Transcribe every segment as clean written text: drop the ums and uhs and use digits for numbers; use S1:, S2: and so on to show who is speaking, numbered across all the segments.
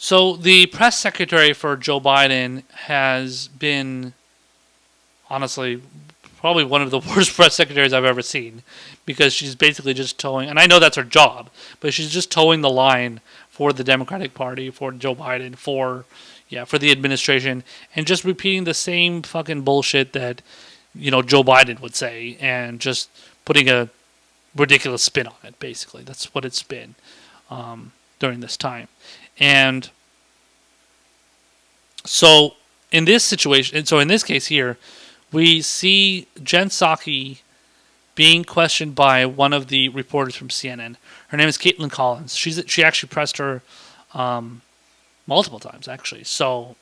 S1: So the press secretary for Joe Biden has been, honestly, probably one of the worst press secretaries I've ever seen, because she's basically just towing, and I know that's her job, but she's just towing the line for the Democratic Party, for Joe Biden, for the administration, and just repeating the same fucking bullshit that, Joe Biden would say, and just putting a ridiculous spin on it. Basically, that's what it's been during this time. And so in this situation, in this case here, we see Jen Psaki being questioned by one of the reporters from CNN. Her name is Caitlin Collins. She actually pressed her multiple times, actually. So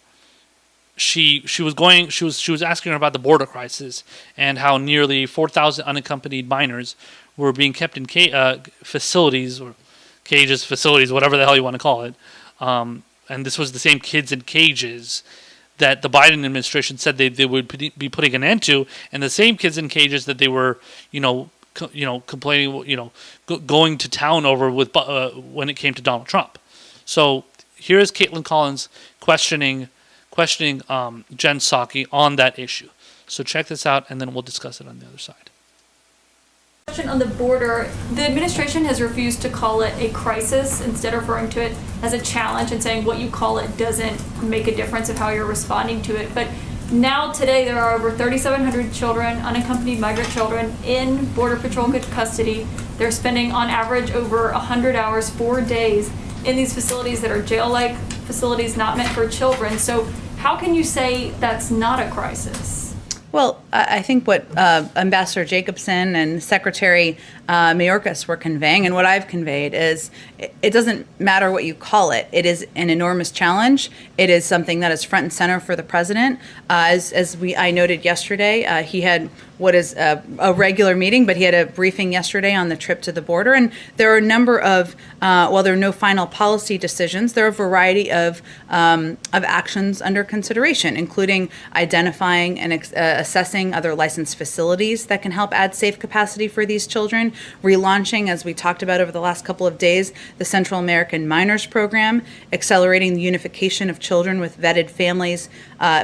S1: she was asking her about the border crisis and how nearly 4,000 unaccompanied minors were being kept in facilities, or cages, facilities, whatever the hell you want to call it. And this was the same kids in cages that the Biden administration said they would be putting an end to, and the same kids in cages that they were, complaining, going to town over with when it came to Donald Trump. So here is Caitlin Collins questioning Jen Psaki on that issue. So check this out, and then we'll discuss it on the other side.
S2: On the border, the administration has refused to call it a crisis, instead referring to it as a challenge and saying what you call it doesn't make a difference of how you're responding to it. But now today there are over 3,700 children, unaccompanied migrant children, in Border Patrol custody. They're spending on average over 100 hours, 4 days, in these facilities that are jail-like facilities not meant for children. So how can you say that's not a crisis?
S3: Well, I think what Ambassador Jacobson and Secretary Mayorkas were conveying, and what I've conveyed, is it doesn't matter what you call it. It is an enormous challenge. It is something that is front and center for the president. I noted yesterday, he had what is a regular meeting, but he had a briefing yesterday on the trip to the border. And there are a number of, while there are no final policy decisions, there are a variety of actions under consideration, including identifying and assessing other licensed facilities that can help add safe capacity for these children, relaunching, as we talked about over the last couple of days, the Central American Minors Program, accelerating the unification of children with vetted families,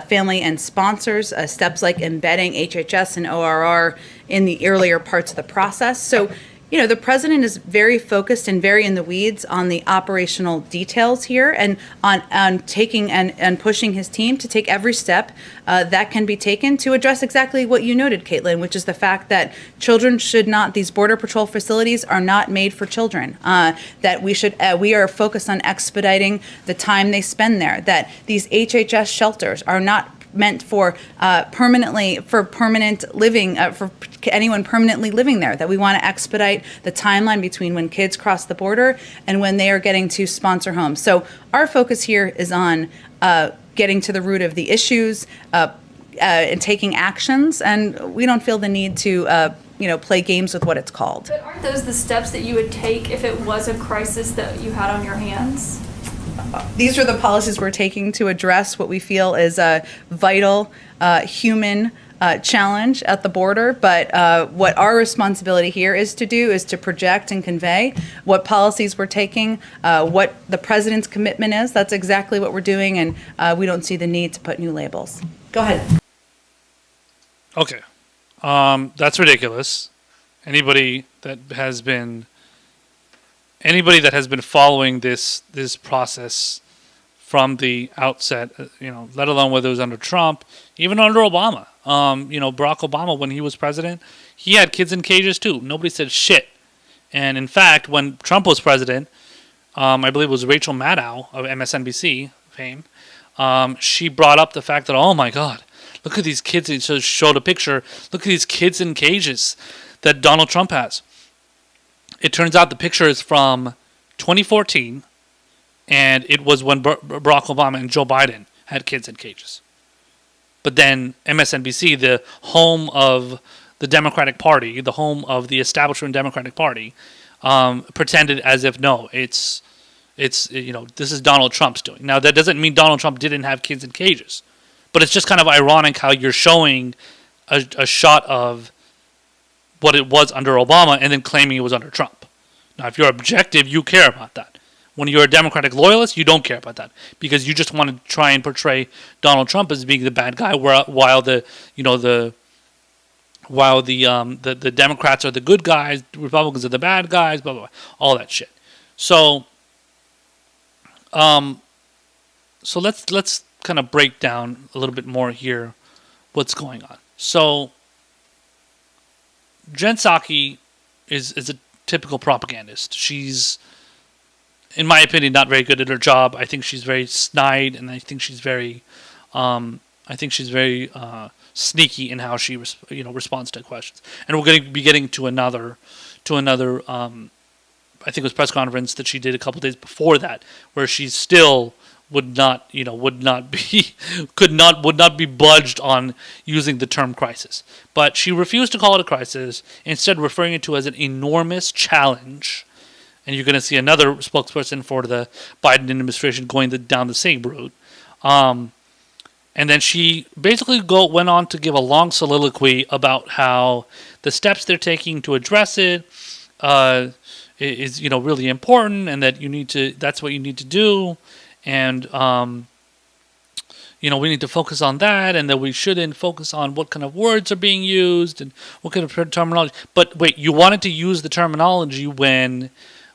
S3: family and sponsors, steps like embedding HHS and ORR in the earlier parts of the process. So, the president is very focused and very in the weeds on the operational details here, and on taking and pushing his team to take every step that can be taken to address exactly what you noted, Caitlin, which is the fact that children should not, these Border Patrol facilities are not made for children, that we are focused on expediting the time they spend there, that these HHS shelters are not meant for permanent living, for anyone permanently living there, that we want to expedite the timeline between when kids cross the border and when they are getting to sponsor homes. So our focus here is on getting to the root of the issues and taking actions, and we don't feel the need to play games with what it's called.
S2: But aren't those the steps that you would take if it was a crisis that you had on your hands?
S3: These are the policies we're taking to address what we feel is a vital human challenge at the border. But what our responsibility here is to project and convey what policies we're taking, what the president's commitment is. That's exactly what we're doing, and we don't see the need to put new labels. Go ahead.
S1: Okay. That's ridiculous. Anybody that has been following this process from the outset, let alone whether it was under Trump, even under Obama, Barack Obama, when he was president, he had kids in cages too. Nobody said shit. And in fact, when Trump was president, I believe it was Rachel Maddow of MSNBC fame, she brought up the fact that, oh my God, look at these kids. And so showed a picture. Look at these kids in cages that Donald Trump has. It turns out the picture is from 2014, and it was when Barack Obama and Joe Biden had kids in cages. But then MSNBC, the home of the Democratic Party, the home of the establishment Democratic Party, pretended as if, no, it's this is Donald Trump's doing. Now, that doesn't mean Donald Trump didn't have kids in cages, but it's just kind of ironic how you're showing a shot of what it was under Obama and then claiming it was under Trump. Now, if you're objective, you care about that. When you're a Democratic loyalist, you don't care about that because you just want to try and portray Donald Trump as being the bad guy, while the Democrats are the good guys, the Republicans are the bad guys, blah blah blah, all that shit. So, so let's kind of break down a little bit more here what's going on. So, Jen Psaki is a typical propagandist. She's, in my opinion, not very good at her job. I think she's very snide, and I think she's very sneaky in how she responds to questions. And we're going to be getting to another I think it was press conference that she did a couple days before that, where she still would not be budged on using the term crisis. But she refused to call it a crisis, instead referring it to as an enormous challenge. And you're going to see another spokesperson for the Biden administration going down the same route. And then she basically went on to give a long soliloquy about how the steps they're taking to address it is really important, and that that's what you need to do, and we need to focus on that, and that we shouldn't focus on what kind of words are being used and what kind of terminology. But wait, you wanted to use the terminology when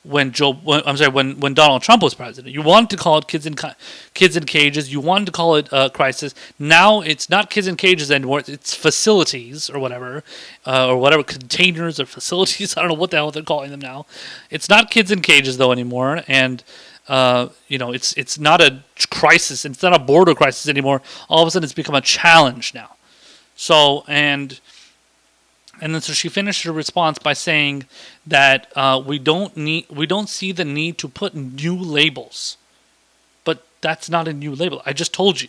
S1: Donald Trump was president. You wanted to call it kids in cages. You wanted to call it a crisis. Now it's not kids in cages anymore. It's facilities or whatever containers or facilities. I don't know what the hell they're calling them now. It's not kids in cages though anymore, and it's not a crisis. It's not a border crisis anymore. All of a sudden, it's become a challenge now. So And then so she finished her response by saying that we don't see the need to put new labels. But that's not a new label. I just told you.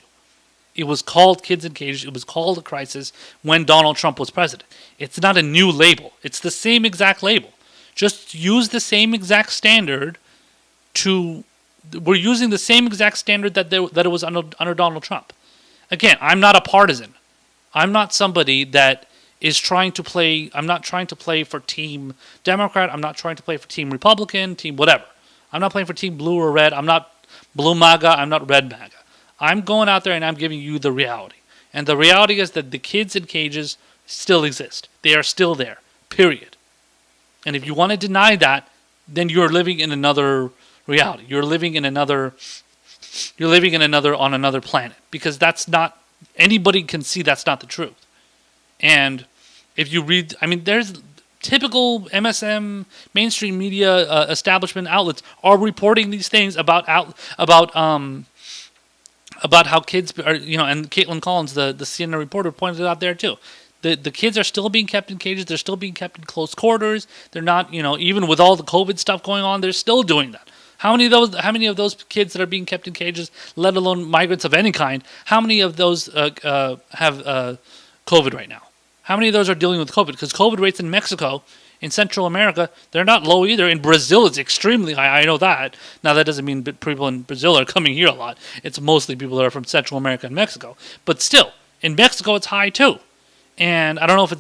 S1: It was called kids in cages. It was called a crisis when Donald Trump was president. It's not a new label. It's the same exact label. Just use the same exact standard we're using the same exact standard that it was under Donald Trump. Again, I'm not a partisan. I'm not somebody that is trying to play. I'm not trying to play for Team Democrat. I'm not trying to play for Team Republican, Team whatever. I'm not playing for Team Blue or Red. I'm not Blue MAGA. I'm not Red MAGA. I'm going out there and I'm giving you the reality. And the reality is that the kids in cages still exist. They are still there. Period. And if you want to deny that, then you're living in another reality. You're living on another planet, because that's not, anybody can see that's not the truth. And if you read, there's typical MSM mainstream media establishment outlets are reporting these things about how kids are, and Caitlin Collins, the CNN reporter, pointed it out there too. The kids are still being kept in cages. They're still being kept in close quarters. They're not, even with all the COVID stuff going on, they're still doing that. How many of those kids that are being kept in cages, let alone migrants of any kind, how many of those have COVID right now? How many of those are dealing with COVID? Because COVID rates in Mexico, in Central America, they're not low either. In Brazil, it's extremely high. I know that. Now, that doesn't mean people in Brazil are coming here a lot. It's mostly people that are from Central America and Mexico. But still, in Mexico, it's high too. And I don't know if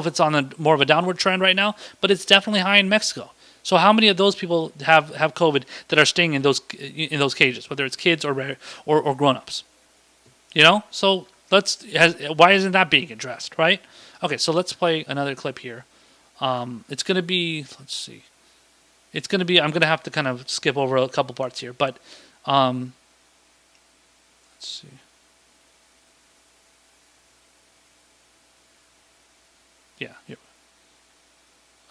S1: it's on more of a downward trend right now, but it's definitely high in Mexico. So how many of those people have COVID that are staying in those cages, whether it's kids or grown-ups? So why isn't that being addressed, right? Okay, so let's play another clip here. It's going to be, let's see. It's going to be, I'm going to have to kind of skip over a couple parts here, but let's see. Yeah, here.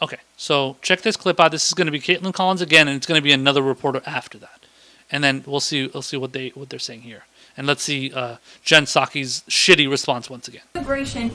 S1: Okay, so check this clip out. This is going to be Caitlin Collins again, and it's going to be another reporter after that. And then we'll see what they're saying here. And let's see Jen Psaki's shitty response once again.
S2: Immigration,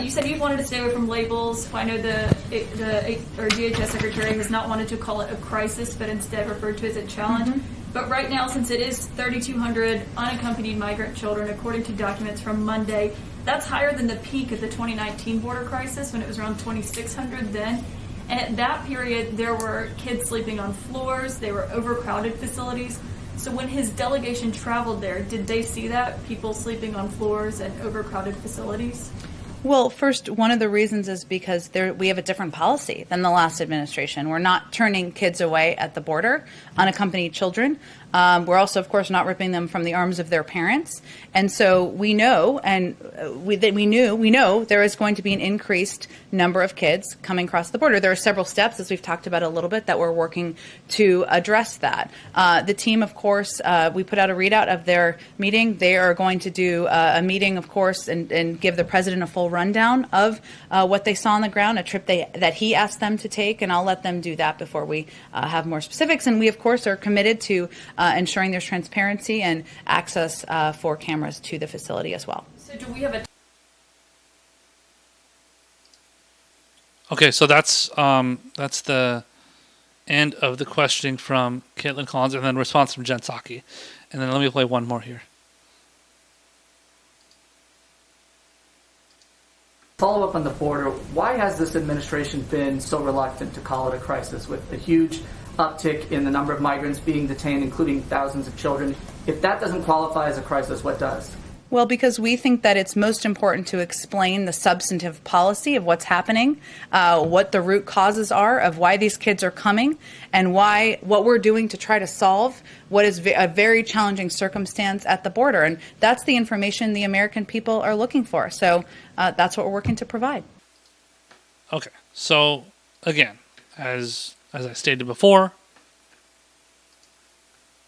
S2: you said you wanted to stay away from labels. I know the DHS secretary has not wanted to call it a crisis, but instead referred to it as a challenge. Mm-hmm. But right now, since it is 3,200 unaccompanied migrant children, according to documents from Monday, that's higher than the peak of the 2019 border crisis when it was around 2,600 then. And at that period, there were kids sleeping on floors. They were overcrowded facilities. So when his delegation traveled there, did they see that? People sleeping on floors and overcrowded facilities?
S3: Well, first, one of the reasons is because we have a different policy than the last administration. We're not turning kids away at the border, unaccompanied children. We're also, of course, not ripping them from the arms of their parents. And so we know, and we know there is going to be an increased number of kids coming across the border. There are several steps, as we've talked about a little bit, that we're working to address that. The team, of course, we put out a readout of their meeting. They are going to do a meeting, of course, and give the president a full rundown of what they saw on the ground, a trip that he asked them to take, and I'll let them do that before we have more specifics. And we, of course, are committed to ensuring there's transparency and access for cameras to the facility as well.
S2: So do we have a
S1: Okay, so that's the end of the questioning from Caitlin Collins, and then response from Jen Psaki. And then let me play one more here.
S4: Follow up on the border. Why has this administration been so reluctant to call it a crisis with a huge uptick in the number of migrants being detained, including thousands of children? If that doesn't qualify as a crisis, what does?
S3: Well, because we think that it's most important to explain the substantive policy of what's happening, what the root causes are of why these kids are coming, and what we're doing to try to solve what is a very challenging circumstance at the border. And that's the information the American people are looking for. So that's what we're working to provide.
S1: Okay, so again, as I stated before,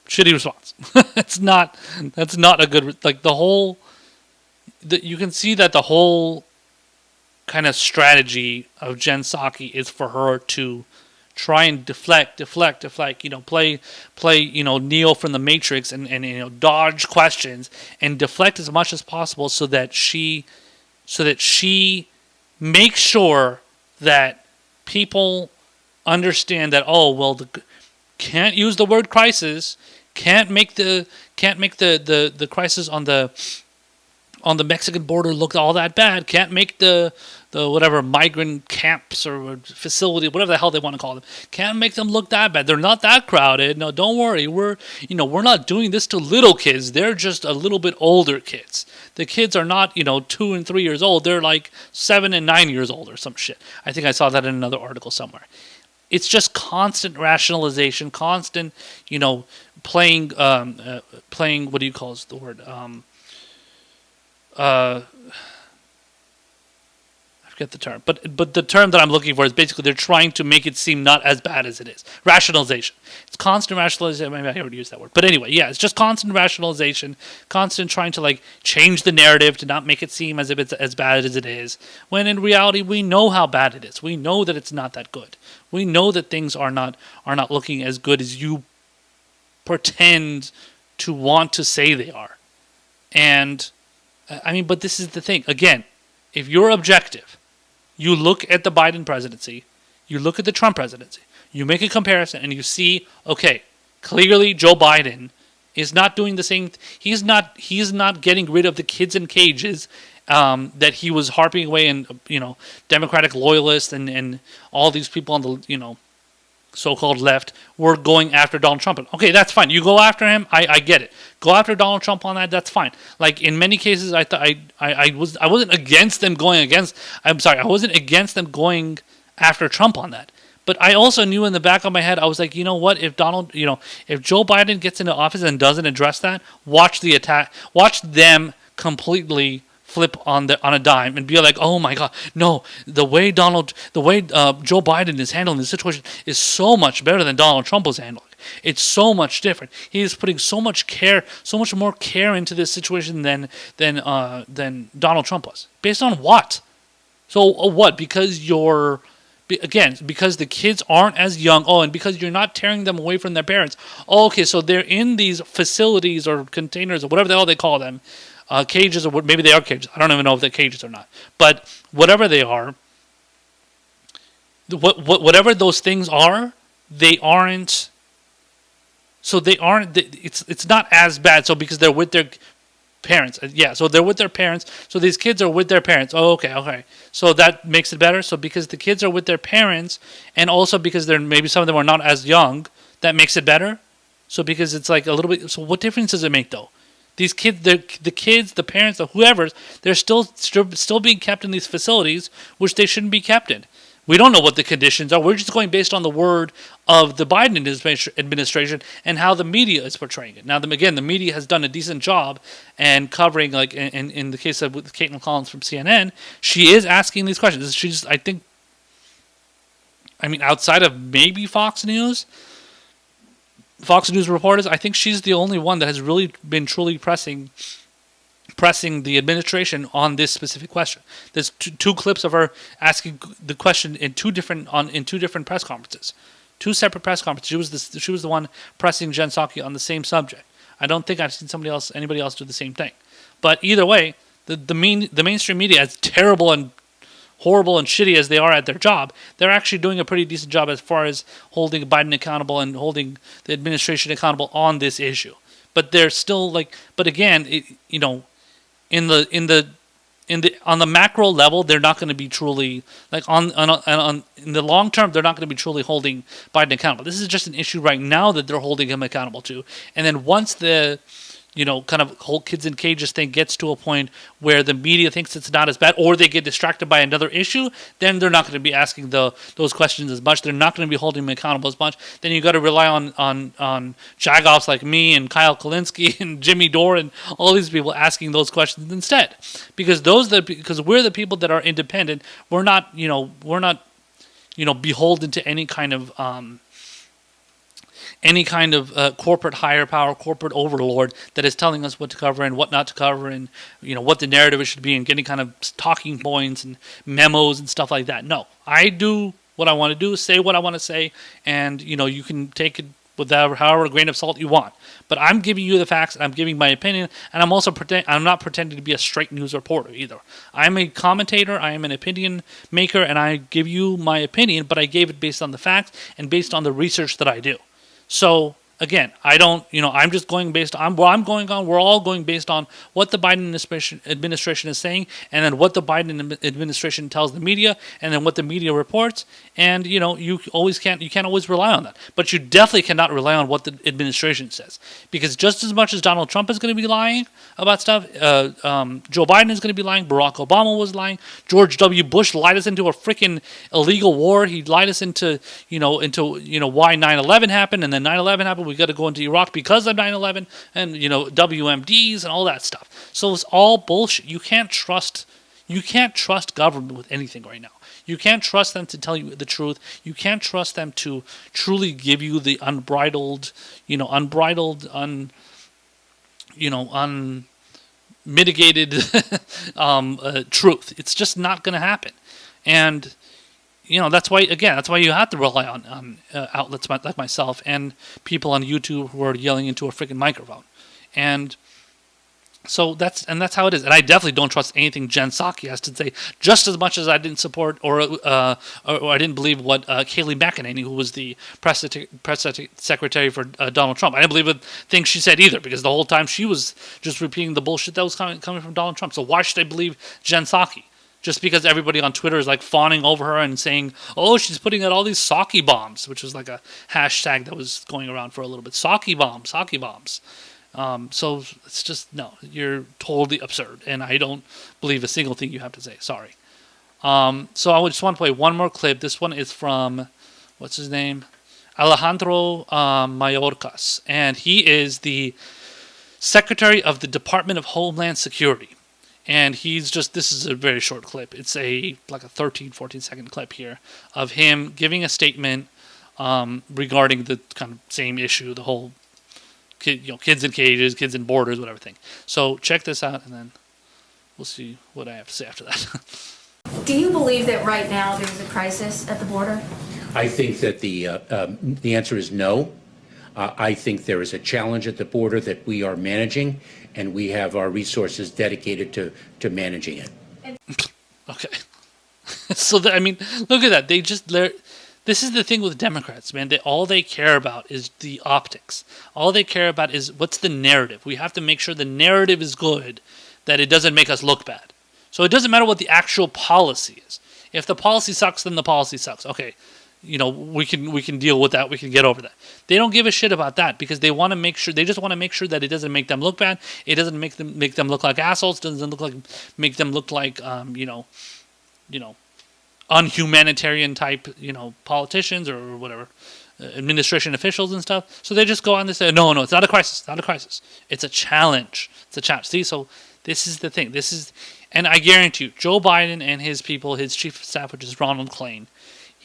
S1: shitty response. That's not a good, like you can see that the whole kind of strategy of Jen Psaki is for her to try and deflect, play, Neo from the Matrix and dodge questions and deflect as much as possible so that she makes sure that people understand that, can't use the word crisis, can't make the crisis on the Mexican border look all that bad, can't make the whatever migrant camps or facility, whatever the hell they want to call them, can't make them look that bad. They're not that crowded. No, don't worry. We're not doing this to little kids. They're just a little bit older kids. The kids are not 2 and 3 years old. They're like 7 and 9 years old or some shit. I think I saw that in another article somewhere. It's just constant rationalization, constant, playing. What do you call the word? I forget the term, but the term that I'm looking for is basically they're trying to make it seem not as bad as it is. Rationalization. It's constant rationalization. Maybe I already used that word, but anyway, yeah, it's just constant rationalization, constant trying to change the narrative to not make it seem as if it's as bad as it is. When in reality, we know how bad it is. We know that it's not that good. We know that things are not looking as good as you pretend to want to say they are. And but this is the thing. Again, if you're objective, you look at the Biden presidency, you look at the Trump presidency, you make a comparison, and you see, okay, clearly Joe Biden is not doing the same. He's not getting rid of the kids in cages that he was harping away, and Democratic loyalists and all these people on the so-called left were going after Donald Trump. Okay, that's fine. You go after him. I get it. Go after Donald Trump on that. That's fine. Like in many cases, I wasn't against them going against. I'm sorry. I wasn't against them going after Trump on that. But I also knew in the back of my head, I was like, you know what? If if Joe Biden gets into office and doesn't address that, watch the attack. Watch them completely flip on a dime and be like, oh my God, no, the way Joe Biden is handling the situation is so much better than Donald Trump was handling. It's so much different. He is putting so much more care into this situation than Donald Trump was. Based on what? So what? Because because the kids aren't as young. Oh, and because you're not tearing them away from their parents. Oh, okay, so they're in these facilities or containers or whatever the hell they call them. Cages, or maybe they are cages. I don't even know if they're cages or not. But whatever they are, whatever those things are, they aren't. So they aren't. It's not as bad. So because they're with their parents, yeah. So they're with their parents. So these kids are with their parents. Oh, okay. So that makes it better. So because the kids are with their parents, and also because maybe some of them are not as young, that makes it better. So because it's like a little bit. So what difference does it make though? These kids, the parents, or whoever, they're still being kept in these facilities, which they shouldn't be kept in. We don't know what the conditions are. We're just going based on the word of the Biden administration and how the media is portraying it. Now, again, the media has done a decent job and covering, like in the case of with Caitlin Collins from CNN, she is asking these questions. She's, outside of maybe Fox News reporters, I think she's the only one that has really been truly pressing the administration on this specific question. There's two clips of her asking the question in two different press conferences, two separate press conferences. She was the one pressing Jen Psaki on the same subject. I don't think I've seen anybody else do the same thing. But either way, the mainstream media, as terrible and horrible and shitty as they are at their job, they're actually doing a pretty decent job as far as holding Biden accountable and holding the administration accountable on this issue. But they're still but again, on the macro level, they're not going to be truly in the long term, they're not going to be truly holding Biden accountable. This is just an issue right now that they're holding him accountable to, and then once the kind of whole kids in cages thing gets to a point where the media thinks it's not as bad, or they get distracted by another issue, then they're not going to be asking those questions as much. They're not going to be holding him accountable as much. Then you got to rely on jagoffs like me and Kyle Kalinske and Jimmy Dore and all these people asking those questions instead, because we're the people that are independent. We're not beholden to any kind of corporate higher power, corporate overlord that is telling us what to cover and what not to cover, and what the narrative should be, and getting kind of talking points and memos and stuff like that. No, I do what I want to do, say what I want to say, and you can take it with however grain of salt you want. But I'm giving you the facts, and I'm giving my opinion, and I'm not pretending to be a straight news reporter either. I'm a commentator, I am an opinion maker, and I give you my opinion, but I gave it based on the facts and based on the research that I do. So again, I'm just going based on where I'm going on. We're all going based on what the Biden administration is saying, and then what the Biden administration tells the media, and then what the media reports. And you can't always rely on that. But you definitely cannot rely on what the administration says, because just as much as Donald Trump is going to be lying about stuff, Joe Biden is going to be lying. Barack Obama was lying. George W. Bush lied us into a freaking illegal war. He lied us into why 9/11 happened, and then 9/11 happened. We got to go into Iraq because of 9/11, and WMDs and all that stuff. So it's all bullshit. You can't trust government with anything right now. You can't trust them to tell you the truth. You can't trust them to truly give you the unmitigated, truth. It's just not going to happen. And that's why you have to rely on outlets like myself and people on YouTube who are yelling into a freaking microphone. And so that's how it is. And I definitely don't trust anything Jen Psaki has to say, just as much as I didn't support or I didn't believe what Kayleigh McEnany, who was the press secretary for Donald Trump, I didn't believe the things she said either, because the whole time she was just repeating the bullshit that was coming from Donald Trump. So why should I believe Jen Psaki? Just because everybody on Twitter is fawning over her and saying, oh, she's putting out all these Psaki bombs, which was like a hashtag that was going around for a little bit. Psaki bombs. So it's just, no, you're totally absurd. And I don't believe a single thing you have to say. Sorry. So I just want to play one more clip. This one is from, what's his name? Alejandro Mayorkas. And he is the Secretary of the Department of Homeland Security. And this is a very short clip. It's a 13, 14-second clip here of him giving a statement regarding the kind of same issue, the whole kids in cages, kids in borders, whatever thing. So check this out, and then we'll see what I have to say after that.
S5: Do you believe that right now there's a crisis at the border?
S6: I think that the answer is no. I think there is a challenge at the border that we are managing, and we have our resources dedicated to managing it.
S1: Okay. So, look at that. This is the thing with Democrats, man. All they care about is the optics. All they care about is what's the narrative. We have to make sure the narrative is good, that it doesn't make us look bad. So it doesn't matter what the actual policy is. If the policy sucks, then the policy sucks. Okay. We can deal with that. We can get over that. They don't give a shit about that because they want to make sure. They just want to make sure that it doesn't make them look bad. It doesn't make them look like assholes. Doesn't make them look like unhumanitarian type politicians or whatever, administration officials and stuff. So they just go on and say, no, it's not a crisis. Not a crisis. It's a challenge. It's a challenge. See, so this is the thing. And I guarantee you, Joe Biden and his people, his chief of staff, which is Ronald Klain,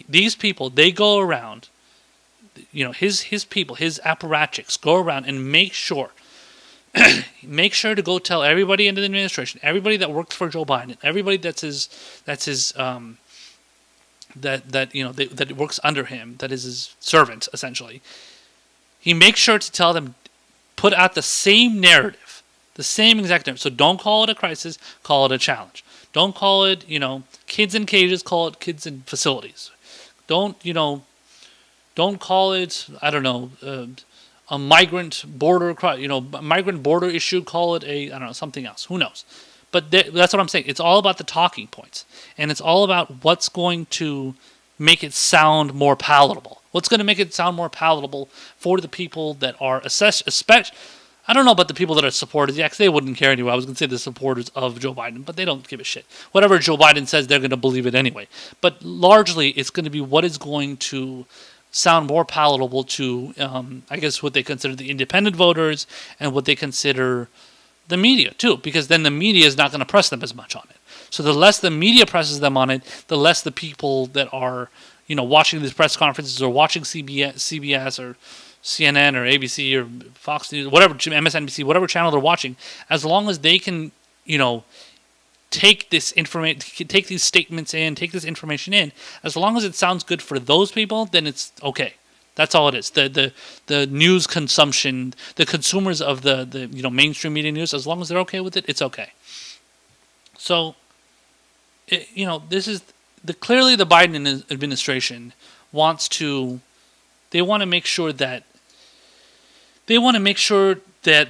S1: these people, they go around, his people, his apparatchiks go around and make sure to go tell everybody in the administration, everybody that works for Joe Biden, everybody that works under him, that is his servant, essentially. He makes sure to tell them, put out the same narrative. The same exact narrative. So don't call it a crisis, call it a challenge. Don't call it, kids in cages, call it kids in facilities. Don't call it, I don't know, a migrant border issue, call it something else. Who knows? But that's what I'm saying. It's all about the talking points. And it's all about what's going to make it sound more palatable. What's going to make it sound more palatable for the people that are especially, I don't know about the people that are supporters. Yeah, because they wouldn't care anyway. I was going to say the supporters of Joe Biden, but they don't give a shit. Whatever Joe Biden says, they're going to believe it anyway. But largely, it's going to be what is going to sound more palatable to, I guess, what they consider the independent voters and what they consider the media, too. Because then the media is not going to press them as much on it. So the less the media presses them on it, the less the people that are, watching these press conferences or watching CBS or CNN or ABC or Fox News, whatever, MSNBC, whatever channel they're watching, as long as they can, take this information, take these statements in, take this information in, as long as it sounds good for those people, then it's okay. That's all it is. The news consumption, the consumers of the mainstream media news, as long as they're okay with it, it's okay. So, this is clearly the Biden administration wants to. They want to make sure that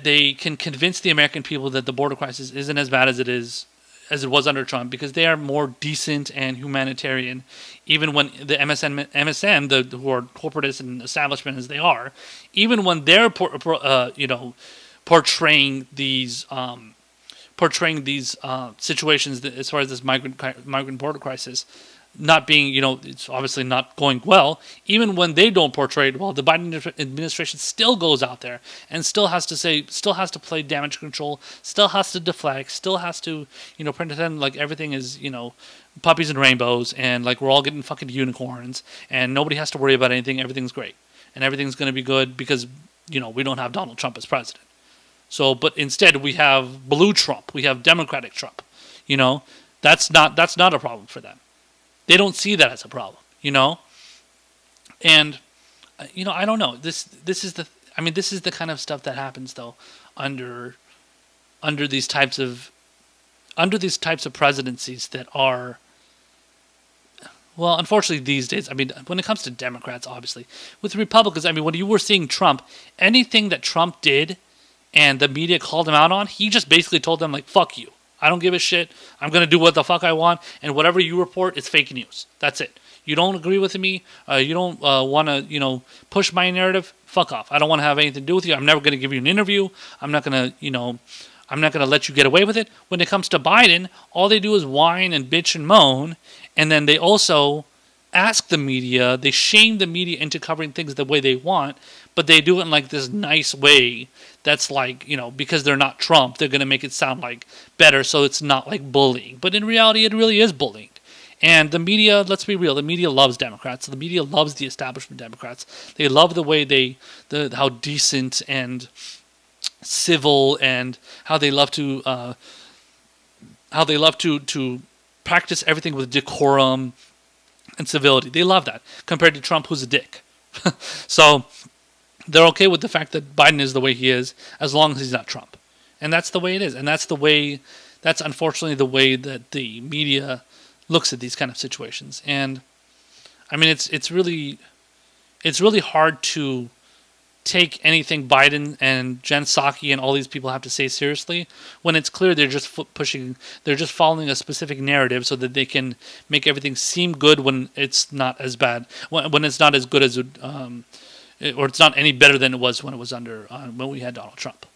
S1: they can convince the American people that the border crisis isn't as bad as it was under Trump, because they are more decent and humanitarian, even when the MSM, who are corporatists and establishment as they are, even when they're portraying these situations as far as this migrant border crisis not being, it's obviously not going well. Even when they don't portray it well, the Biden administration still goes out there and still has to play damage control, still has to deflect, still has to, pretend like everything is, puppies and rainbows and like we're all getting fucking unicorns and nobody has to worry about anything. Everything's great and everything's going to be good because, we don't have Donald Trump as president. So, but instead we have blue Trump, we have Democratic Trump. That's not a problem for them. They don't see that as a problem, and I don't know. This is the kind of stuff that happens though under these types of presidencies that are, well, unfortunately these days. When it comes to Democrats, obviously, with Republicans, when you were seeing Trump, anything that Trump did, and the media called him out on, he just basically told them like, "Fuck you. I don't give a shit. I'm going to do what the fuck I want, and whatever you report is fake news. That's it. You don't agree with me, you don't want to, push my narrative, fuck off. I don't want to have anything to do with you. I'm never going to give you an interview. I'm not going to let you get away with it." When it comes to Biden, all they do is whine and bitch and moan, and then they also ask the media, they shame the media into covering things the way they want, but they do it in like this nice way that's like, because they're not Trump, they're going to make it sound like better so it's not like bullying. But in reality, it really is bullying. And the media, let's be real, the media loves Democrats. The media loves the establishment Democrats. They love the way how decent and civil and how they love to practice everything with decorum and civility. They love that compared to Trump, who's a dick. So they're okay with the fact that Biden is the way he is, as long as he's not Trump. And that's the way it is. And that's unfortunately the way that the media looks at these kind of situations. And it's really hard to take anything Biden and Jen Psaki and all these people have to say seriously when it's clear they're just following a specific narrative so that they can make everything seem good when it's not as bad, when it's not as good as or it's not any better than it was when it was under when we had Donald Trump.